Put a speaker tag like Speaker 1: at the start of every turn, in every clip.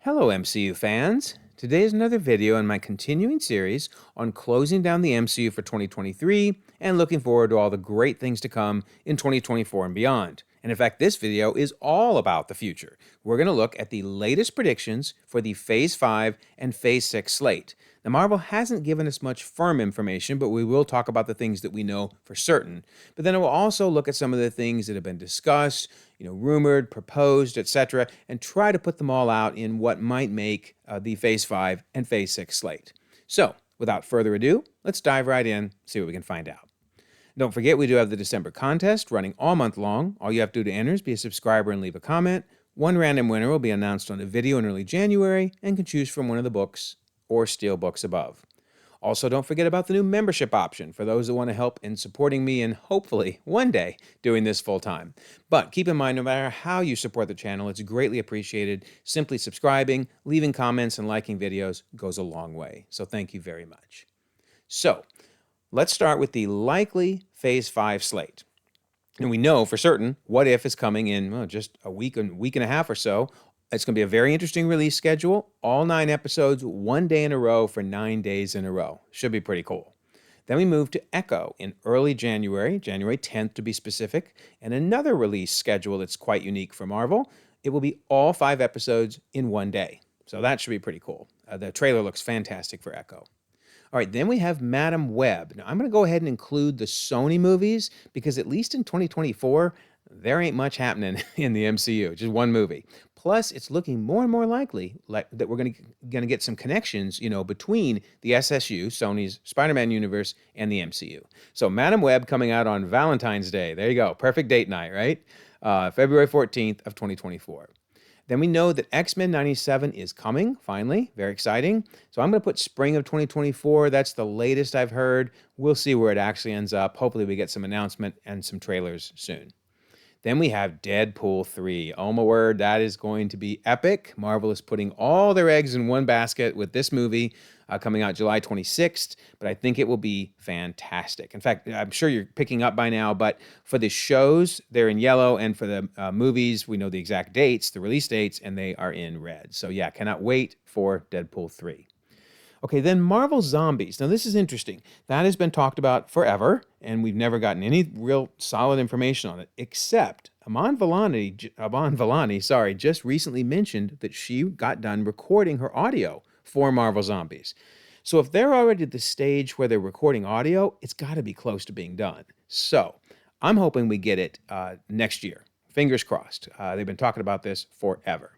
Speaker 1: Hello, MCU fans. Today is another video in my continuing series on closing down the MCU for 2023 and looking forward to all the great things to come in 2024 and beyond. And in fact, this video is all about the future. We're going to look at the latest predictions for the Phase 5 and Phase 6 slate. Now, Marvel hasn't given us much firm information, but we will talk about the things that we know for certain. But then I will also look at some of the things that have been discussed, rumored, proposed, etc., and try to put them all out in what might make the Phase 5 and Phase 6 slate. So, without further ado, let's dive right in, see what we can find out. Don't forget, we do have the December contest running all month long. All you have to do to enter is be a subscriber and leave a comment. One random winner will be announced on a video in early January and can choose from one of the books or steel books above. Also, don't forget about the new membership option for those that want to help in supporting me and hopefully one day doing this full time. But keep in mind, no matter how you support the channel, it's greatly appreciated. Simply subscribing, leaving comments, and liking videos goes a long way. So thank you very much. So let's start with the likely Phase 5 slate. And we know for certain What If is coming in just a week and a half or so. It's going to be a very interesting release schedule. All 9 episodes, one day in a row for 9 days in a row. Should be pretty cool. Then we move to Echo in early January, January 10th to be specific, and another release schedule that's quite unique for Marvel. It will be all 5 episodes in one day. So that should be pretty cool. The trailer looks fantastic for Echo. All right, then we have Madam Web. Now, I'm going to go ahead and include the Sony movies because at least in 2024, there ain't much happening in the MCU, just one movie. Plus, it's looking more and more likely that we're going to get some connections, between the SSU, Sony's Spider-Man universe, and the MCU. So, Madam Web coming out on Valentine's Day. There you go, perfect date night, right? February 14th of 2024. Then we know that X-Men 97 is coming, finally. Very exciting. So I'm going to put spring of 2024. That's the latest I've heard. We'll see where it actually ends up. Hopefully we get some announcement and some trailers soon. Then we have Deadpool 3. Oh my word, that is going to be epic. Marvel is putting all their eggs in one basket with this movie coming out July 26th, but I think it will be fantastic. In fact, I'm sure you're picking up by now, but for the shows, they're in yellow, and for the movies, we know the exact dates, the release dates, and they are in red. So yeah, cannot wait for Deadpool 3. Okay, then Marvel Zombies. Now, this is interesting. That has been talked about forever, and we've never gotten any real solid information on it, except Aman Vellani, just recently mentioned that she got done recording her audio for Marvel Zombies. So if they're already at the stage where they're recording audio, it's got to be close to being done. So I'm hoping we get it next year. Fingers crossed. They've been talking about this forever.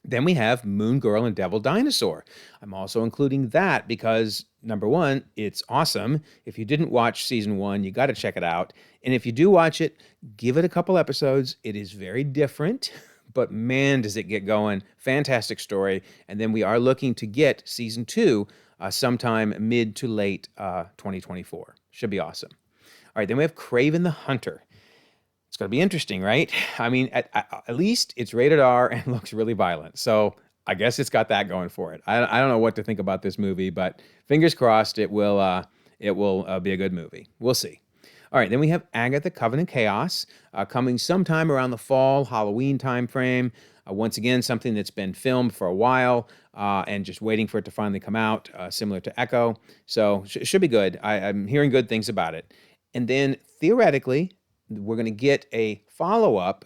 Speaker 1: Then we have Moon Girl and Devil Dinosaur. I'm also including that because, number one, it's awesome. If you didn't watch season 1, you got to check it out. And if you do watch it, give it a couple episodes. It is very different, but man, does it get going. Fantastic story. And then we are looking to get season 2 sometime mid to late 2024. Should be awesome. All right, then we have Kraven the Hunter. It's going to be interesting, right? I mean, at least it's rated R and looks really violent. So I guess it's got that going for it. I don't know what to think about this movie, but fingers crossed it will be a good movie. We'll see. All right, then we have Agatha Covenant Chaos coming sometime around the fall, Halloween timeframe. Once again, something that's been filmed for a while and just waiting for it to finally come out, similar to Echo. So it should be good. I'm hearing good things about it. And then theoretically, we're going to get a follow-up.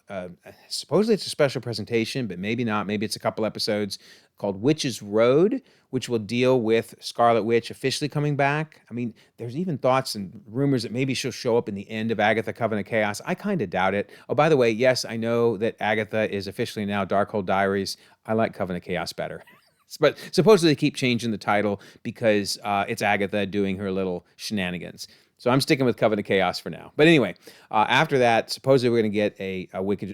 Speaker 1: Supposedly it's a special presentation, but maybe not. Maybe it's a couple episodes called Witch's Road, which will deal with Scarlet Witch officially coming back. I mean, there's even thoughts and rumors that maybe she'll show up in the end of Agatha Covenant Chaos. I kind of doubt it. Oh, by the way, yes, I know that Agatha is officially now Darkhold Diaries. I like Covenant Chaos better. But supposedly they keep changing the title because it's Agatha doing her little shenanigans. So I'm sticking with Covenant Chaos for now. But anyway, after that, supposedly we're going to get a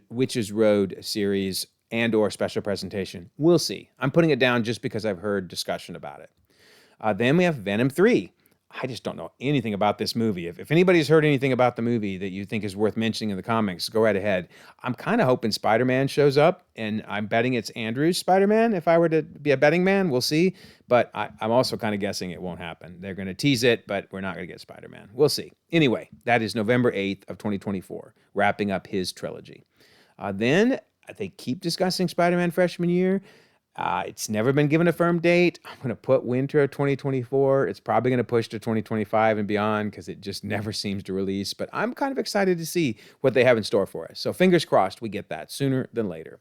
Speaker 1: Witch's Road series and or special presentation. We'll see. I'm putting it down just because I've heard discussion about it. Then we have Venom 3. I just don't know anything about this movie. If anybody's heard anything about the movie that you think is worth mentioning in the comics, go right ahead. I'm kind of hoping Spider-Man shows up, and I'm betting it's Andrew's Spider-Man. If I were to be a betting man, we'll see. But I'm also kind of guessing it won't happen. They're going to tease it, but we're not going to get Spider-Man. We'll see. Anyway, that is November 8th of 2024, wrapping up his trilogy. Then they keep discussing Spider-Man freshman year. It's never been given a firm date. I'm going to put winter of 2024. It's probably going to push to 2025 and beyond because it just never seems to release. But I'm kind of excited to see what they have in store for us. So fingers crossed we get that sooner than later.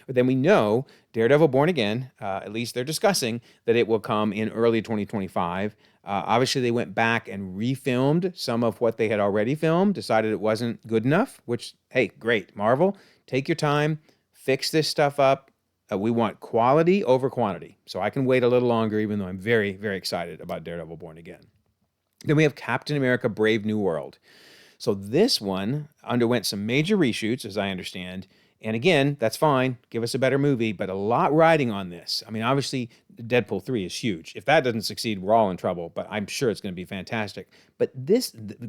Speaker 1: But then we know Daredevil Born Again, at least they're discussing that it will come in early 2025. Obviously, they went back and refilmed some of what they had already filmed, decided it wasn't good enough, which, hey, great. Marvel, take your time, fix this stuff up. We want quality over quantity. So I can wait a little longer, even though I'm very, very excited about Daredevil Born Again. Then we have Captain America Brave New World. So this one underwent some major reshoots, as I understand. And again, that's fine. Give us a better movie, but a lot riding on this. I mean, obviously, Deadpool 3 is huge. If that doesn't succeed, we're all in trouble, but I'm sure it's going to be fantastic. But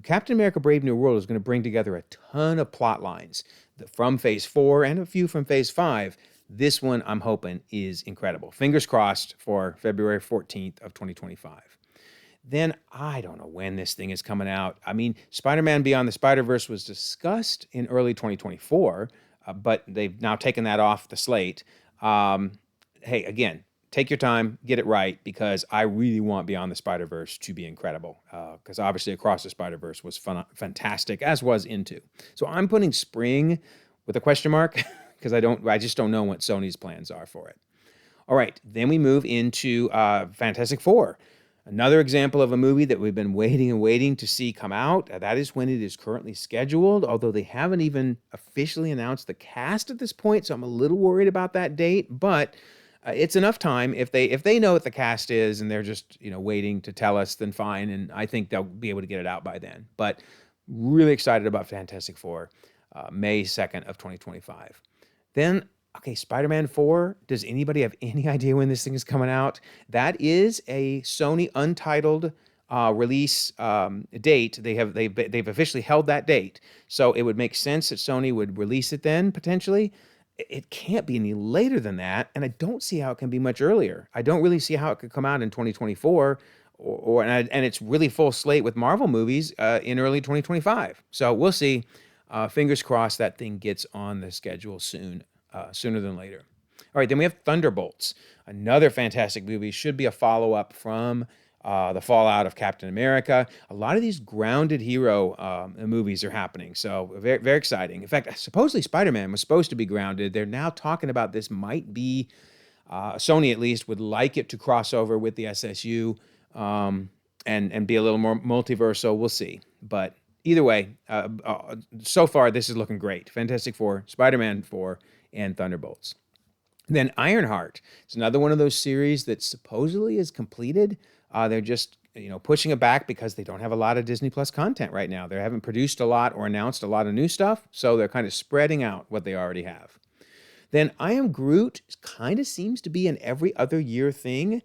Speaker 1: Captain America Brave New World is going to bring together a ton of plot lines from Phase 4 and a few from Phase 5. This one, I'm hoping, is incredible. Fingers crossed for February 14th of 2025. Then I don't know when this thing is coming out. I mean, Spider-Man Beyond the Spider-Verse was discussed in early 2024, but they've now taken that off the slate. Hey, again, take your time, get it right, because I really want Beyond the Spider-Verse to be incredible. Because obviously Across the Spider-Verse was fantastic, as was Into. So I'm putting spring with a question mark because I just don't know what Sony's plans are for it. All right, then we move into Fantastic Four. Another example of a movie that we've been waiting and waiting to see come out. That is when it is currently scheduled, although they haven't even officially announced the cast at this point, so I'm a little worried about that date, but it's enough time. If they know what the cast is and they're just waiting to tell us, then fine, and I think they'll be able to get it out by then. But really excited about Fantastic Four, May 2nd of 2025. Then, okay, Spider-Man 4. Does anybody have any idea when this thing is coming out? That is a Sony untitled release date. They've officially held that date, so it would make sense that Sony would release it then potentially. It can't be any later than that, and I don't see how it can be much earlier. I don't really see how it could come out in 2024, and it's really full slate with Marvel movies in early 2025. So we'll see. Fingers crossed that thing gets on the schedule soon, sooner than later. All right, then we have Thunderbolts, another fantastic movie. Should be a follow-up from the fallout of Captain America. A lot of these grounded hero movies are happening, so very, very exciting. In fact, supposedly Spider-Man was supposed to be grounded. They're now talking about this might be, Sony at least, would like it to cross over with the SSU and be a little more multiversal. We'll see. But either way, so far this is looking great. Fantastic Four, Spider-Man 4, and Thunderbolts. Then Ironheart. It's another one of those series that supposedly is completed. They're just pushing it back because they don't have a lot of Disney Plus content right now. They haven't produced a lot or announced a lot of new stuff, so they're kind of spreading out what they already have. Then I Am Groot kind of seems to be an every other year thing.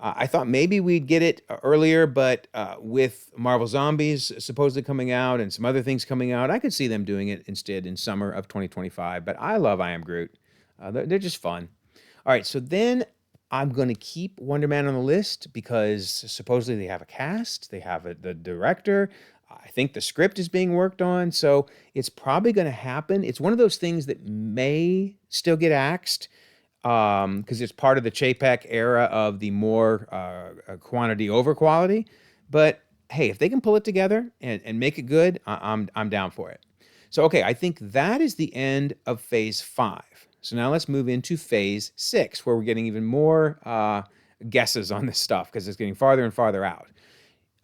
Speaker 1: I thought maybe we'd get it earlier, but with Marvel Zombies supposedly coming out and some other things coming out, I could see them doing it instead in summer of 2025. But I love I Am Groot. They're just fun. All right, so then I'm going to keep Wonder Man on the list because supposedly they have a cast, they have the director. I think the script is being worked on, so it's probably going to happen. It's one of those things that may still get axed because it's part of the Chapek era of the more quantity over quality. But hey, if they can pull it together and make it good, I'm down for it. So okay, I think that is the end of Phase 5. So now let's move into Phase 6, where we're getting even more guesses on this stuff because it's getting farther and farther out.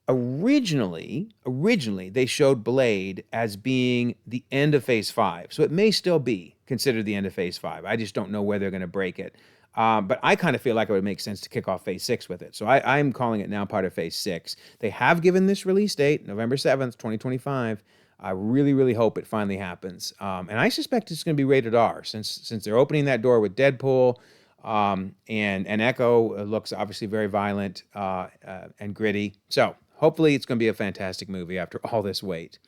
Speaker 1: Originally, they showed Blade as being the end of Phase 5. So it may still be considered the end of Phase 5. I just don't know where they're going to break it. But I kind of feel like it would make sense to kick off Phase 6 with it. So I'm calling it now part of Phase 6. They have given this release date, November 7th, 2025. I really, really hope it finally happens. And I suspect it's going to be rated R since they're opening that door with Deadpool. And Echo looks obviously very violent and gritty. So hopefully it's going to be a fantastic movie after all this wait.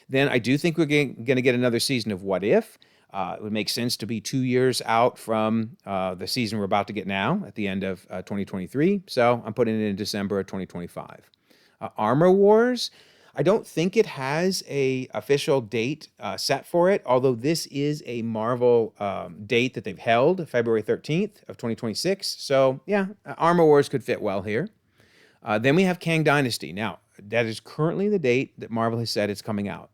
Speaker 1: Then I do think we're going to get another season of What If. It would make sense to be 2 years out from the season we're about to get now at the end of 2023. So I'm putting it in December of 2025. Armor Wars. I don't think it has a official date set for it, although this is a Marvel date that they've held, February 13th of 2026. So yeah, Armor Wars could fit well here. Then we have Kang Dynasty. Now, that is currently the date that Marvel has said it's coming out.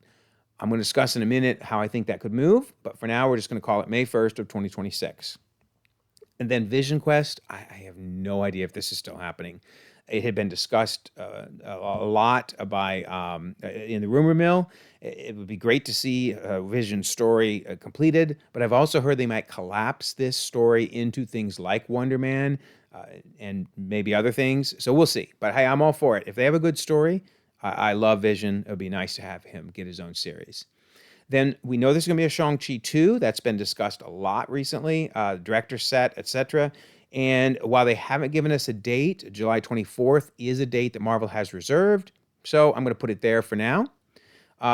Speaker 1: I'm going to discuss in a minute how I think that could move, but for now, we're just going to call it May 1st of 2026. And then Vision Quest, I have no idea if this is still happening. It had been discussed a lot by in the rumor mill. It would be great to see Vision's story completed, but I've also heard they might collapse this story into things like Wonder Man and maybe other things. So we'll see. But hey, I'm all for it. If they have a good story, I love Vision. It would be nice to have him get his own series. Then we know there's going to be a Shang-Chi 2. That's been discussed a lot recently, director set, etc. And while they haven't given us a date, July 24th is a date that Marvel has reserved. So I'm going to put it there for now.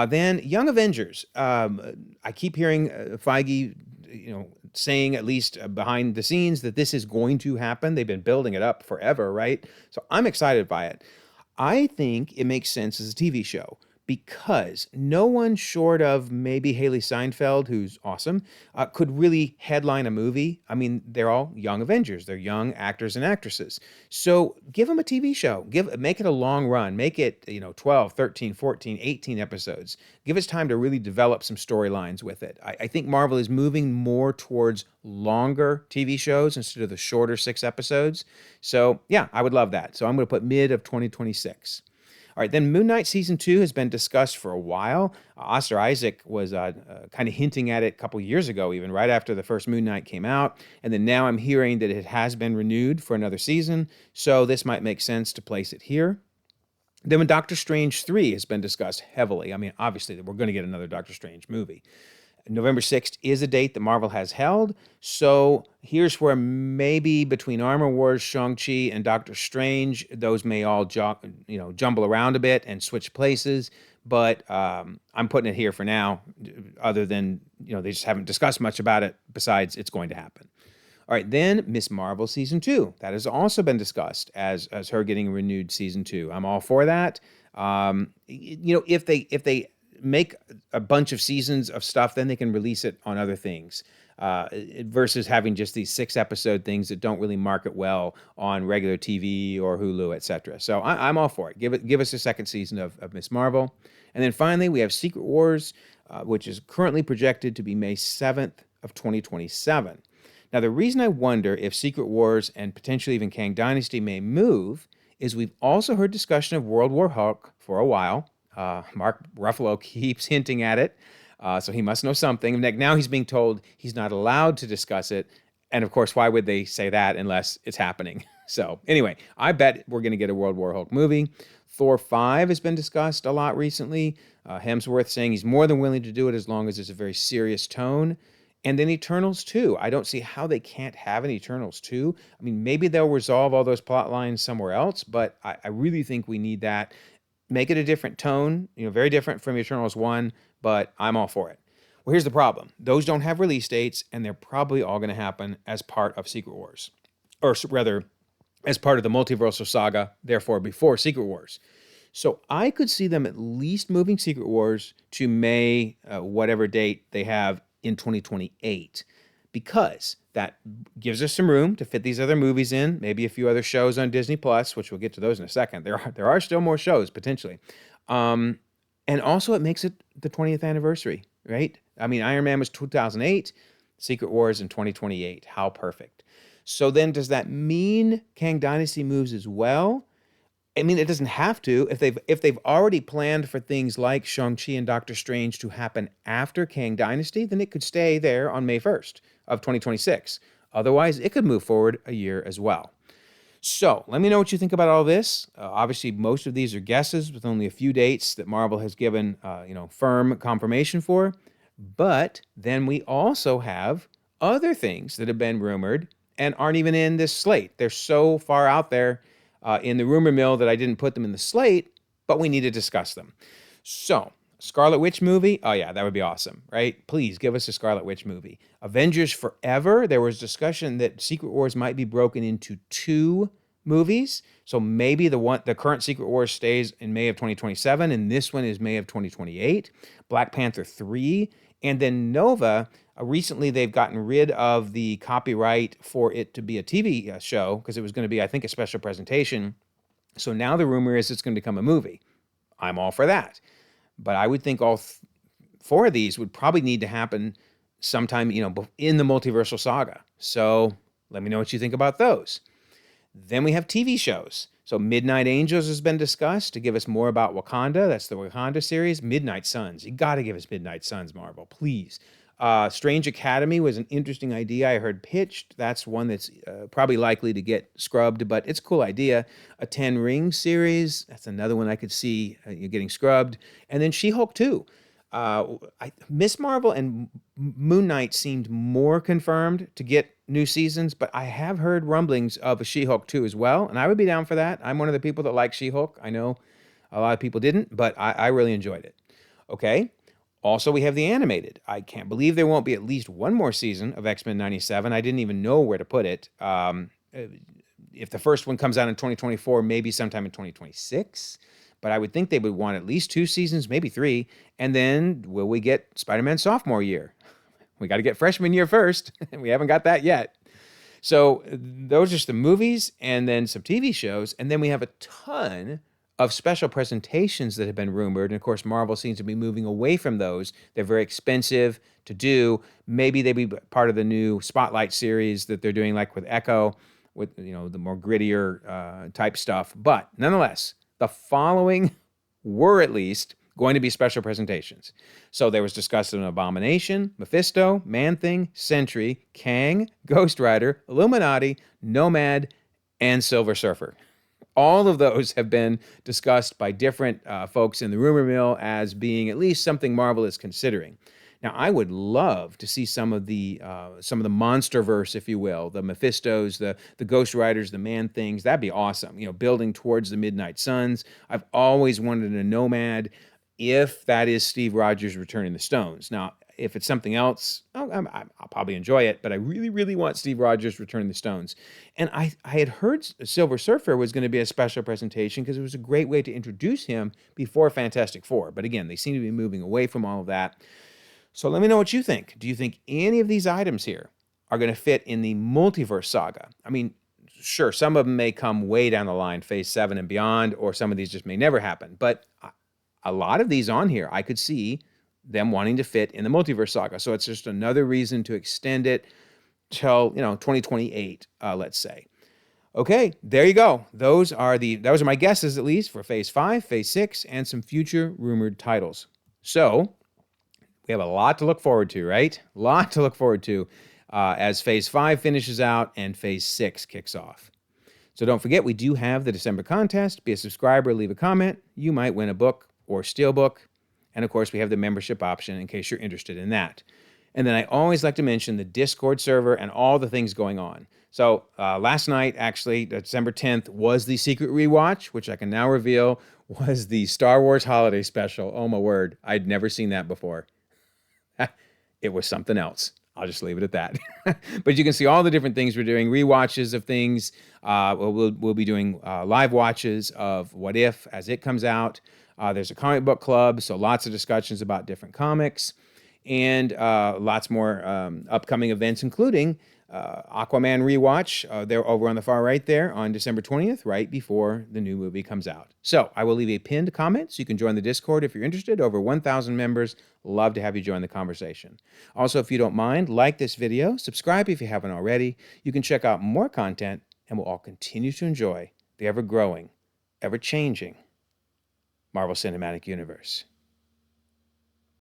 Speaker 1: Then Young Avengers. I keep hearing Feige, saying at least behind the scenes that this is going to happen. They've been building it up forever, right? So I'm excited by it. I think it makes sense as a TV show, because no one short of maybe Haley Steinfeld, who's awesome, could really headline a movie. I mean, they're all young Avengers. They're young actors and actresses. So give them a TV show. Make it a long run. Make it, 12, 13, 14, 18 episodes. Give us time to really develop some storylines with it. I think Marvel is moving more towards longer TV shows instead of the shorter 6 episodes. So yeah, I would love that. So I'm going to put mid of 2026. All right, then Moon Knight Season 2 has been discussed for a while. Oscar Isaac was kind of hinting at it a couple years ago, even right after the first Moon Knight came out. And then now I'm hearing that it has been renewed for another season. So this might make sense to place it here. Then when Doctor Strange 3 has been discussed heavily, I mean, obviously, we're going to get another Doctor Strange movie. November 6th is a date that Marvel has held. So here's where maybe between Armor Wars, Shang-Chi, and Doctor Strange, those may all jumble around a bit and switch places. But I'm putting it here for now, other than, they just haven't discussed much about it besides it's going to happen. All right, then Miss Marvel Season 2. That has also been discussed as her getting renewed Season 2. I'm all for that. If they make a bunch of seasons of stuff, then they can release it on other things versus having just these 6-episode things that don't really market well on regular TV or Hulu, etc. So I'm all for it. Give us a second season of Miss Marvel. And then finally, we have Secret Wars, which is currently projected to be May 7th of 2027. Now, the reason I wonder if Secret Wars and potentially even Kang Dynasty may move is we've also heard discussion of World War Hulk for a while. Mark Ruffalo keeps hinting at it, so he must know something. Now he's being told he's not allowed to discuss it. And of course, why would they say that unless it's happening? So anyway, I bet we're going to get a World War Hulk movie. Thor 5 has been discussed a lot recently. Hemsworth saying he's more than willing to do it as long as there's a very serious tone. And then Eternals 2. I don't see how they can't have an Eternals 2. I mean, maybe they'll resolve all those plot lines somewhere else, but I really think we need that. Make it a different tone, very different from Eternals 1, but I'm all for it. Well, here's the problem. Those don't have release dates, and they're probably all going to happen as part of Secret Wars. Or rather, as part of the Multiverse saga, therefore before Secret Wars. So I could see them at least moving Secret Wars to May, whatever date they have in 2028. Because that gives us some room to fit these other movies in, maybe a few other shows on Disney Plus, which we'll get to those in a second. There are still more shows potentially, and also it makes it the 20th anniversary, right? I mean, Iron Man was 2008, Secret Wars in 2028. How perfect! So then, does that mean Kang Dynasty moves as well? I mean, it doesn't have to. If they've already planned for things like Shang-Chi and Doctor Strange to happen after Kang Dynasty, then it could stay there on May 1st of 2026. Otherwise, it could move forward a year as well. So let me know what you think about all this. Obviously, most of these are guesses with only a few dates that Marvel has given, firm confirmation for. But then we also have other things that have been rumored and aren't even in this slate. They're so far out there in the rumor mill that I didn't put them in the slate, but we need to discuss them. So, Scarlet Witch movie? Oh yeah, that would be awesome, right? Please give us a Scarlet Witch movie. Avengers Forever? There was discussion that Secret Wars might be broken into 2 movies. So maybe the current Secret Wars stays in May of 2027, and this one is May of 2028. Black Panther 3, and then Nova. Recently, they've gotten rid of the copyright for it to be a TV show because it was going to be, I think, a special presentation. So now the rumor is it's going to become a movie. I'm all for that. But I would think all four of these would probably need to happen sometime, in the multiversal saga. So let me know what you think about those. Then we have TV shows. So Midnight Angels has been discussed to give us more about Wakanda. That's the Wakanda series. Midnight Suns. You got to give us Midnight Suns, Marvel, please. Strange Academy was an interesting idea I heard pitched. That's one that's probably likely to get scrubbed, but it's a cool idea. A 10 Ring series. That's another one I could see getting scrubbed. And then She-Hulk 2. Miss Marvel and Moon Knight seemed more confirmed to get new seasons, but I have heard rumblings of a She-Hulk 2 as well, and I would be down for that. I'm one of the people that like She-Hulk. I know a lot of people didn't, but I really enjoyed it. Okay. Also, we have the animated. I can't believe there won't be at least one more season of X-Men 97. I didn't even know where to put it. If the first one comes out in 2024, maybe sometime in 2026. But I would think they would want at least 2 seasons, maybe 3. And then will we get Spider-Man sophomore year? We got to get freshman year first, and we haven't got that yet. So those are just the movies and then some TV shows. And then we have a ton of special presentations that have been rumored. And of course, Marvel seems to be moving away from those. They're very expensive to do. Maybe they'd be part of the new Spotlight series that they're doing, like with Echo, with the more grittier type stuff. But nonetheless, the following were at least going to be special presentations. So there was discussed an Abomination, Mephisto, Man-Thing, Sentry, Kang, Ghost Rider, Illuminati, Nomad, and Silver Surfer. All of those have been discussed by different folks in the rumor mill as being at least something Marvel is considering. Now, I would love to see some of the Monsterverse, if you will, the Mephistos, the Ghost Riders, the Man-Things. That'd be awesome. Building towards the Midnight Suns. I've always wanted a Nomad, if that is Steve Rogers returning the stones. Now, if it's something else, I'll probably enjoy it, but I really, really want Steve Rogers returning the stones. And I had heard Silver Surfer was going to be a special presentation because it was a great way to introduce him before Fantastic Four. But again, they seem to be moving away from all of that. So let me know what you think. Do you think any of these items here are going to fit in the Multiverse saga? I mean, sure, some of them may come way down the line, Phase 7 and beyond, or some of these just may never happen. But a lot of these on here, I could see them wanting to fit in the Multiverse saga. So it's just another reason to extend it till 2028, let's say. Okay, there you go. Those are my guesses, at least, for Phase 5, Phase 6, and some future rumored titles. So we have a lot to look forward to, right? A lot to look forward to as Phase 5 finishes out and Phase 6 kicks off. So don't forget, we do have the December contest. Be a subscriber, leave a comment. You might win a book or steelbook. And of course, we have the membership option in case you're interested in that. And then I always like to mention the Discord server and all the things going on. So last night, actually, December 10th, was the secret rewatch, which I can now reveal was the Star Wars Holiday Special. Oh, my word. I'd never seen that before. It was something else. I'll just leave it at that. But you can see all the different things we're doing, rewatches of things. We'll be doing live watches of What If as it comes out. There's a comic book club, so lots of discussions about different comics. And lots more upcoming events, including Aquaman rewatch. They're over on the far right there on December 20th, right before the new movie comes out. So I will leave a pinned comment so you can join the Discord if you're interested. Over 1,000 members. Love to have you join the conversation. Also, if you don't mind, like this video, subscribe if you haven't already. You can check out more content, and we'll all continue to enjoy the ever-growing, ever-changing Marvel Cinematic Universe.